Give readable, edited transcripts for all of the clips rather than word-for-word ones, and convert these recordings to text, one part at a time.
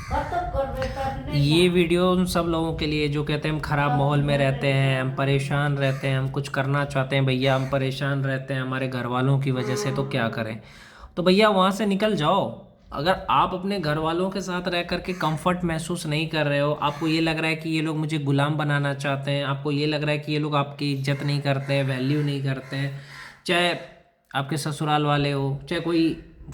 ये वीडियो उन सब लोगों के लिए जो कहते हैं हम ख़राब माहौल में रहते हैं, हम परेशान रहते हैं, हम कुछ करना चाहते हैं, भैया हम परेशान रहते हैं हमारे घर वालों की वजह से, तो क्या करें। तो भैया वहाँ से निकल जाओ। अगर आप अपने घर वालों के साथ रह करके कंफर्ट महसूस नहीं कर रहे हो, आपको ये लग रहा है कि ये लोग मुझे गुलाम बनाना चाहते हैं, आपको ये लग रहा है कि ये लोग आपकी इज्जत नहीं करते हैं, वैल्यू नहीं करते हैं, चाहे आपके ससुराल वाले हो, चाहे कोई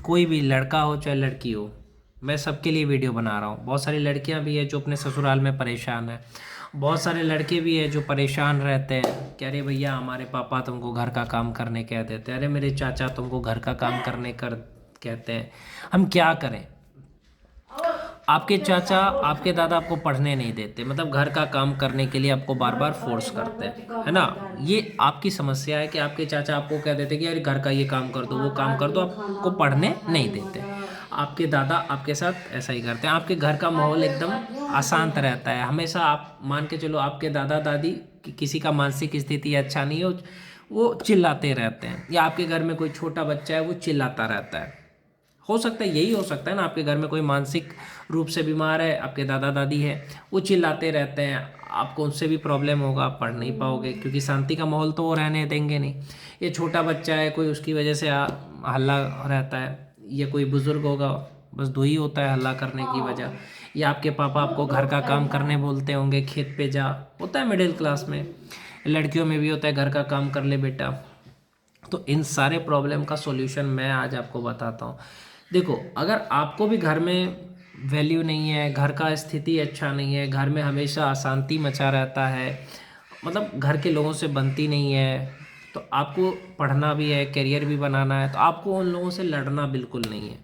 कोई भी लड़का हो चाहे लड़की हो, मैं सबके लिए वीडियो बना रहा हूँ। बहुत सारी लड़कियाँ भी है जो अपने ससुराल में परेशान हैं, बहुत सारे लड़के भी हैं जो परेशान रहते हैं कि अरे भैया हमारे पापा तुमको घर का काम करने कह देते हैं, अरे मेरे चाचा तुमको घर का काम करने कर कहते हैं, हम क्या करें। आपके चाचा आपके दादा आपको पढ़ने नहीं देते, मतलब घर का काम करने के लिए आपको बार बार फोर्स करते हैं, है ना। ये आपकी समस्या है कि आपके चाचा आपको कह देते कि यार घर का ये काम कर दो वो काम कर दो, आपको पढ़ने नहीं देते। आपके दादा आपके साथ ऐसा ही करते हैं। आपके घर का माहौल एकदम अशांत रहता है हमेशा। आप मान के चलो आपके दादा दादी किसी का मानसिक स्थिति अच्छा नहीं हो, वो चिल्लाते रहते हैं, या आपके घर में कोई छोटा बच्चा है वो चिल्लाता रहता है। हो सकता है यही हो सकता है ना, आपके घर में कोई मानसिक रूप से बीमार है, आपके दादा दादी है, वो चिल्लाते रहते हैं, आपको उनसे भी प्रॉब्लम होगा, आप पढ़ नहीं पाओगे क्योंकि शांति का माहौल तो वो रहने देंगे नहीं। ये छोटा बच्चा है कोई, उसकी वजह से हल्ला रहता है, या कोई बुजुर्ग होगा, बस दो ही होता है हल्ला करने की वजह। या आपके पापा आपको घर का काम करने बोलते होंगे, खेत पे जा, होता है मिडिल क्लास में, लड़कियों में भी होता है घर का काम कर ले बेटा। तो इन सारे प्रॉब्लम का सॉल्यूशन मैं आज आपको बताता हूँ। देखो, अगर आपको भी घर में वैल्यू नहीं है, घर का स्थिति अच्छा नहीं है, घर में हमेशा अशांति मचा रहता है, मतलब घर के लोगों से बनती नहीं है, तो आपको पढ़ना भी है, करियर भी बनाना है, तो आपको उन लोगों से लड़ना बिल्कुल नहीं है।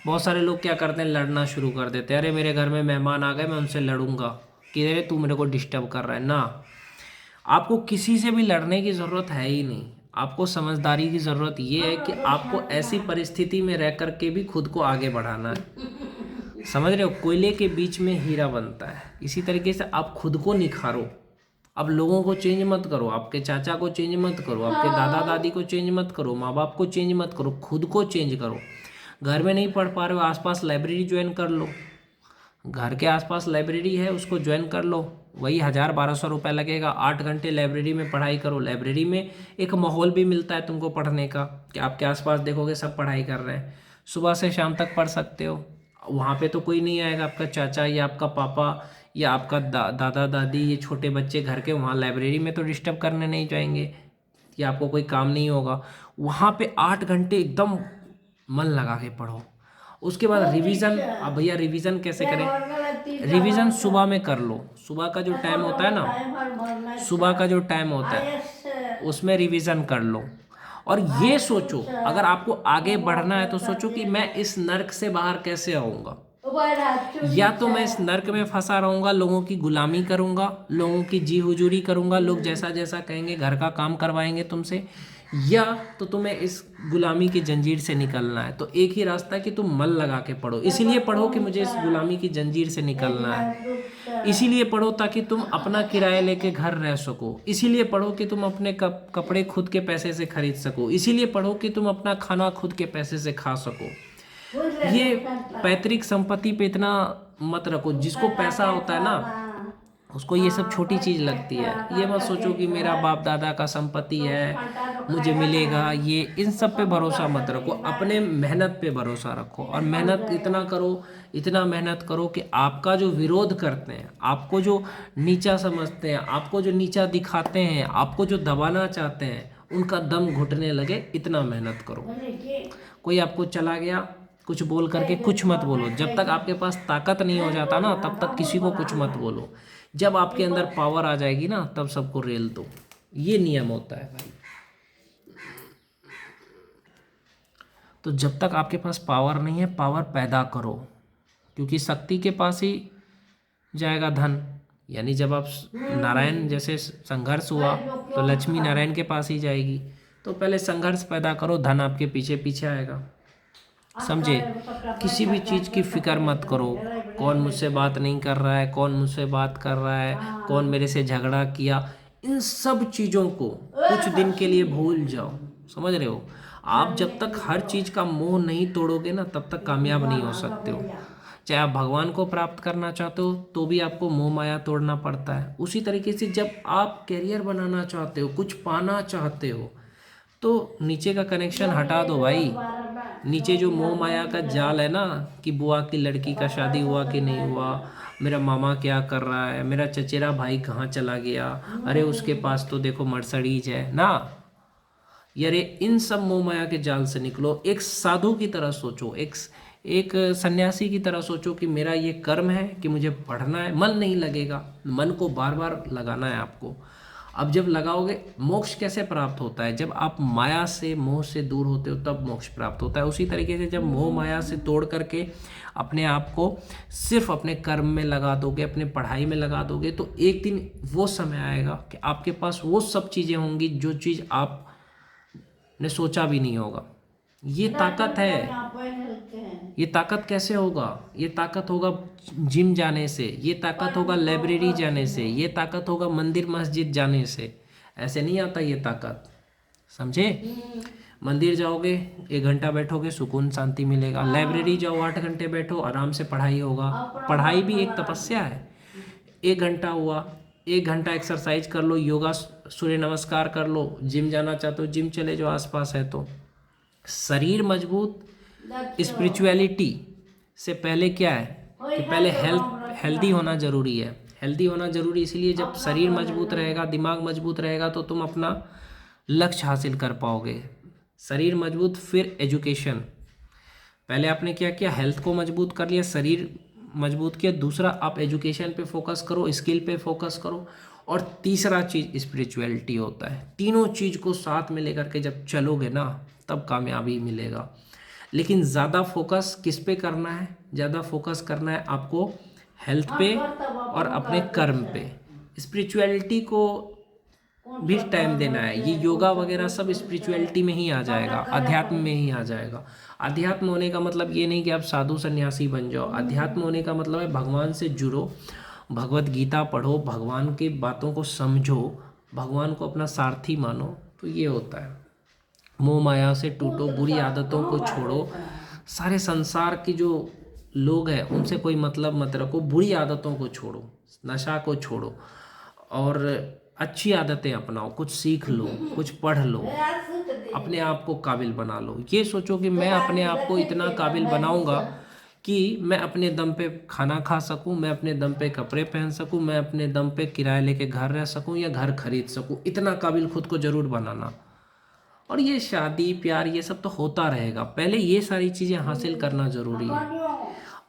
बहुत सारे लोग क्या करते हैं, लड़ना शुरू कर देते हैं, अरे मेरे घर में मेहमान आ गए मैं उनसे लड़ूंगा कि अरे तू मेरे को डिस्टर्ब कर रहा है ना। आपको किसी से भी लड़ने की ज़रूरत है ही नहीं। आपको समझदारी की ज़रूरत ये है कि आपको ऐसी परिस्थिति में रह कर के भी खुद को आगे बढ़ाना है। समझ रहे हो, कोयले के बीच में हीरा बनता है, इसी तरीके से आप खुद को निखारो। अब लोगों को चेंज मत करो, आपके चाचा को चेंज मत करो, आपके दादा दादी को चेंज मत करो, माँ बाप को चेंज मत करो, खुद को चेंज करो। घर में नहीं पढ़ पा रहे हो, आसपास लाइब्रेरी ज्वाइन कर लो, घर के आसपास लाइब्रेरी है उसको ज्वाइन कर लो, वही 1000-1200 रुपये लगेगा, 8 घंटे लाइब्रेरी में पढ़ाई करो। लाइब्रेरी में एक माहौल भी मिलता है तुमको पढ़ने का, कि आपके आसपास देखोगे सब पढ़ाई कर रहे हैं, सुबह से शाम तक पढ़ सकते हो। वहाँ पे तो कोई नहीं आएगा, आपका चाचा या आपका पापा या आपका दादा दादी, ये छोटे बच्चे घर के वहाँ लाइब्रेरी में तो डिस्टर्ब करने नहीं जाएंगे, या आपको कोई काम नहीं होगा। वहाँ पे 8 घंटे एकदम मन लगा के पढ़ो। उसके बाद रिवीजन। अब भैया रिवीजन कैसे करें, रिवीजन सुबह में कर लो। सुबह का जो टाइम होता है ना, सुबह का जो टाइम होता है उसमें रिवीजन कर लो। और ये सोचो, अगर आपको आगे बढ़ना है तो सोचो कि मैं इस नर्क से बाहर कैसे आऊँगा। या तो मैं इस नर्क में फंसा रहूँगा, लोगों की गुलामी करूँगा, लोगों की जी हुजूरी करूँगा, लोग जैसा जैसा कहेंगे घर का काम करवाएंगे तुमसे, या तो तुम्हें इस गुलामी की जंजीर से निकलना है। तो एक ही रास्ता है कि तुम मन लगा के पढ़ो। इसीलिए पढ़ो कि मुझे इस गुलामी की जंजीर से निकलना है, इसीलिए पढ़ो ताकि तुम अपना किराया लेके घर रह सको, इसीलिए पढ़ो कि तुम अपने कपड़े खुद के पैसे से खरीद सको, इसीलिए पढ़ो कि तुम अपना खाना खुद के पैसे से खा सको। ये पैतृक संपत्ति पे इतना मत रखो। जिसको पैसा होता है ना उसको ये सब छोटी चीज़ लगती है। ये मत सोचो कि मेरा बाप दादा का संपत्ति है मुझे मिलेगा, ये इन सब पे भरोसा मत रखो, अपने मेहनत पे भरोसा रखो। और मेहनत इतना करो, इतना मेहनत करो कि आपका जो विरोध करते हैं, आपको जो नीचा समझते हैं, आपको जो नीचा दिखाते हैं, आपको जो दबाना चाहते हैं, उनका दम घुटने लगे, इतना मेहनत करो। कोई आपको चला गया कुछ बोल करके कुछ मत बोलो। जब तक आपके पास ताकत नहीं हो जाता ना तब तक किसी को कुछ मत बोलो। जब आपके अंदर पावर आ जाएगी ना तब सबको रेल दो। ये नियम होता है भाई। तो जब तक आपके पास पावर नहीं है, पावर पैदा करो, क्योंकि शक्ति के पास ही जाएगा धन। यानी जब आप नारायण जैसे संघर्ष हुआ तो लक्ष्मी नारायण के पास ही जाएगी। तो पहले संघर्ष पैदा करो, धन आपके पीछे पीछे आएगा। समझे। किसी भी चीज़ की फिक्र मत करो, कौन मुझसे बात नहीं कर रहा है, कौन मुझसे बात कर रहा है, कौन मेरे से झगड़ा किया, इन सब चीज़ों को कुछ दिन के लिए भूल जाओ। समझ रहे हो। आप जब तक हर चीज़ का मोह नहीं तोड़ोगे ना तब तक कामयाब नहीं हो सकते हो। चाहे आप भगवान को प्राप्त करना चाहते हो तो भी आपको मोह माया तोड़ना पड़ता है। उसी तरीके से जब आप करियर बनाना चाहते हो, कुछ पाना चाहते हो, तो नीचे का कनेक्शन हटा दो भाई। नीचे जो मोह माया का जाल है ना कि बुआ की लड़की का शादी हुआ कि नहीं हुआ, मेरा मामा क्या कर रहा है, मेरा चचेरा भाई कहाँ चला गया, अरे उसके पास तो देखो मर्सिडीज है ना, यारे इन सब मोह माया के जाल से निकलो। एक साधु की तरह सोचो, एक सन्यासी की तरह सोचो कि मेरा ये कर्म है कि मुझे पढ़ना है। मन नहीं लगेगा, मन को बार बार लगाना है आपको। अब जब लगाओगे, मोक्ष कैसे प्राप्त होता है? जब आप माया से, मोह से दूर होते हो तब मोक्ष प्राप्त होता है। उसी तरीके से जब मोह माया से तोड़ करके अपने आप को सिर्फ अपने कर्म में लगा दोगे, अपने पढ़ाई में लगा दोगे, तो एक दिन वो समय आएगा कि आपके पास वो सब चीज़ें होंगी जो चीज़ आपने सोचा भी नहीं होगा। ये ताकत है। ये ताकत कैसे होगा? ये ताकत होगा जिम जाने से, ये ताकत होगा लाइब्रेरी जाने से, ये ताकत होगा मंदिर मस्जिद जाने से। ऐसे नहीं आता ये ताकत, समझे? मंदिर जाओगे 1 घंटा बैठोगे, सुकून शांति मिलेगा। लाइब्रेरी जाओ 8 घंटे बैठो, आराम से पढ़ाई होगा। पढ़ाई भी एक तपस्या है। 1 घंटा हुआ, 1 घंटा एक्सरसाइज कर लो, योगा सूर्य नमस्कार कर लो। जिम जाना चाहते हो जिम चले जाओ, आसपास है तो। शरीर मजबूत, स्पिरिचुअलिटी से पहले क्या है कि पहले हेल्दी होना जरूरी है। हेल्दी होना जरूरी इसलिए, जब शरीर मजबूत रहेगा, दिमाग मजबूत रहेगा, तो तुम अपना लक्ष्य हासिल कर पाओगे। शरीर मजबूत, फिर एजुकेशन। पहले आपने क्या किया? हेल्थ को मजबूत कर लिया, शरीर मजबूत किया। दूसरा, आप एजुकेशन पे फोकस करो, स्किल पे फोकस करो। और तीसरा चीज़ स्पिरिचुअलिटी होता है। तीनों चीज़ को साथ में लेकर के जब चलोगे ना, तब कामयाबी मिलेगा। लेकिन ज़्यादा फोकस किस पे करना है? ज़्यादा फोकस करना है आपको हेल्थ पे और अपने कर्म पे। स्पिरिचुअलिटी को भी टाइम देना है। ये योगा वगैरह सब स्पिरिचुअलिटी में ही आ जाएगा, अध्यात्म में ही आ जाएगा। अध्यात्म होने का मतलब ये नहीं कि आप साधु सन्यासी बन जाओ। अध्यात्म होने का मतलब है भगवान से जुड़ो, भगवत गीता पढ़ो, भगवान की बातों को समझो, भगवान को अपना सारथी मानो। तो ये होता है। मोह माया से टूटो, बुरी आदतों को छोड़ो। सारे संसार की जो लोग हैं उनसे कोई मतलब मत रखो। बुरी आदतों को छोड़ो, नशा को छोड़ो और अच्छी आदतें अपनाओ। कुछ सीख लो, कुछ पढ़ लो, अपने आप को काबिल बना लो। ये सोचो कि मैं अपने आप को इतना काबिल बनाऊंगा कि मैं अपने दम पे खाना खा सकूं, मैं अपने दम पे कपड़े पहन सकूं, मैं अपने दम पे किराए लेके घर रह सकूं या घर खरीद सकूं। इतना काबिल खुद को ज़रूर बनाना। और ये शादी प्यार ये सब तो होता रहेगा, पहले ये सारी चीज़ें हासिल करना ज़रूरी है।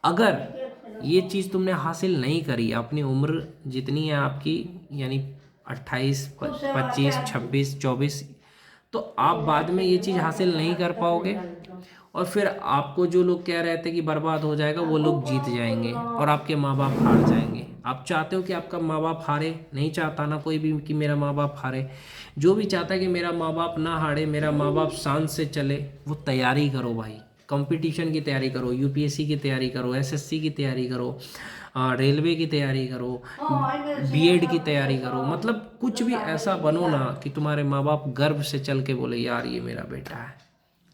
अगर ये चीज़ तुमने हासिल नहीं करी, अपनी उम्र जितनी है आपकी, यानी 28, 25, 26, 24, तो आप बाद में ये चीज़ हासिल नहीं कर पाओगे। और फिर आपको जो लोग कह रहे थे कि बर्बाद हो जाएगा, वो लोग जीत जाएंगे और आपके माँ बाप हार जाएंगे। आप चाहते हो कि आपका माँ बाप हारे? नहीं चाहता ना कोई भी कि मेरा माँ बाप हारे। जो भी चाहता है कि मेरा माँ बाप ना हारे, मेरा माँ बाप शांत से चले, वो तैयारी करो भाई। कंपटीशन की तैयारी करो, यूपीएससी की तैयारी करो, एसएससी की तैयारी करो, रेलवे की तैयारी करो, बीएड की तैयारी करो। मतलब कुछ भी ऐसा बनो ना कि तुम्हारे माँ बाप गर्व से चल के बोले यार ये मेरा बेटा है,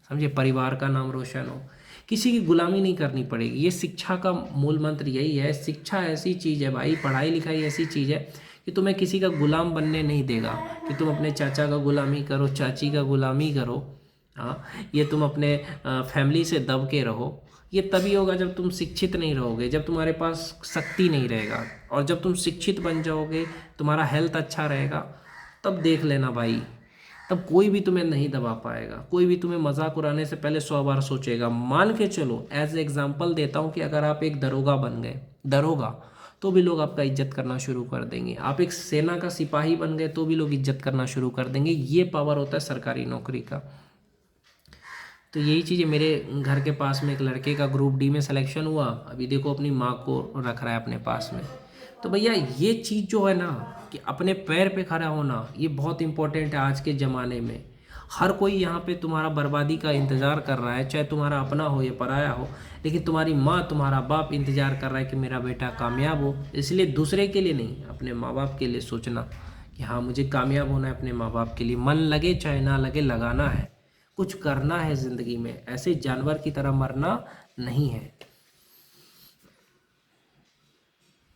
समझे? परिवार का नाम रोशन हो। किसी की गुलामी नहीं करनी पड़ेगी। ये शिक्षा का मूल मंत्र यही है। शिक्षा ऐसी चीज़ है भाई, पढ़ाई लिखाई ऐसी चीज़ है कि तुम्हें किसी का गुलाम बनने नहीं देगा कि तुम अपने चाचा का गुलामी करो, चाची का गुलामी करो। हाँ, ये तुम अपने फैमिली से दब के रहो। ये तभी होगा जब तुम शिक्षित नहीं रहोगे, जब तुम्हारे पास शक्ति नहीं रहेगा। और जब तुम शिक्षित बन जाओगे, तुम्हारा हेल्थ अच्छा रहेगा, तब देख लेना भाई, तब कोई भी तुम्हें नहीं दबा पाएगा। कोई भी तुम्हें मजाक उड़ाने से पहले 100 बार सोचेगा। मान के चलो, एज एग्जाम्पल देता हूँ कि अगर आप एक दरोगा बन गए, दरोगा, तो भी लोग आपका इज्जत करना शुरू कर देंगे। आप एक सेना का सिपाही बन गए तो भी लोग इज्जत करना शुरू कर देंगे। ये पावर होता है सरकारी नौकरी का। तो यही चीज़ मेरे घर के पास में एक लड़के का ग्रुप डी में सिलेक्शन हुआ, अभी देखो अपनी माँ को रख रहा है अपने पास में। तो भैया ये चीज़ जो है ना कि अपने पैर पे खड़ा होना, ये बहुत इंपॉर्टेंट है आज के ज़माने में। हर कोई यहाँ पे तुम्हारा बर्बादी का इंतज़ार कर रहा है, चाहे तुम्हारा अपना हो या पराया हो, लेकिन तुम्हारी माँ, तुम्हारा बाप इंतज़ार कर रहा है कि मेरा बेटा कामयाब हो। इसलिए दूसरे के लिए नहीं, अपने माँ बाप के लिए सोचना कि हाँ मुझे कामयाब होना है अपने माँ बाप के लिए। मन लगे चाहे ना लगे, लगाना है, कुछ करना है ज़िंदगी में। ऐसे जानवर की तरह मरना नहीं है।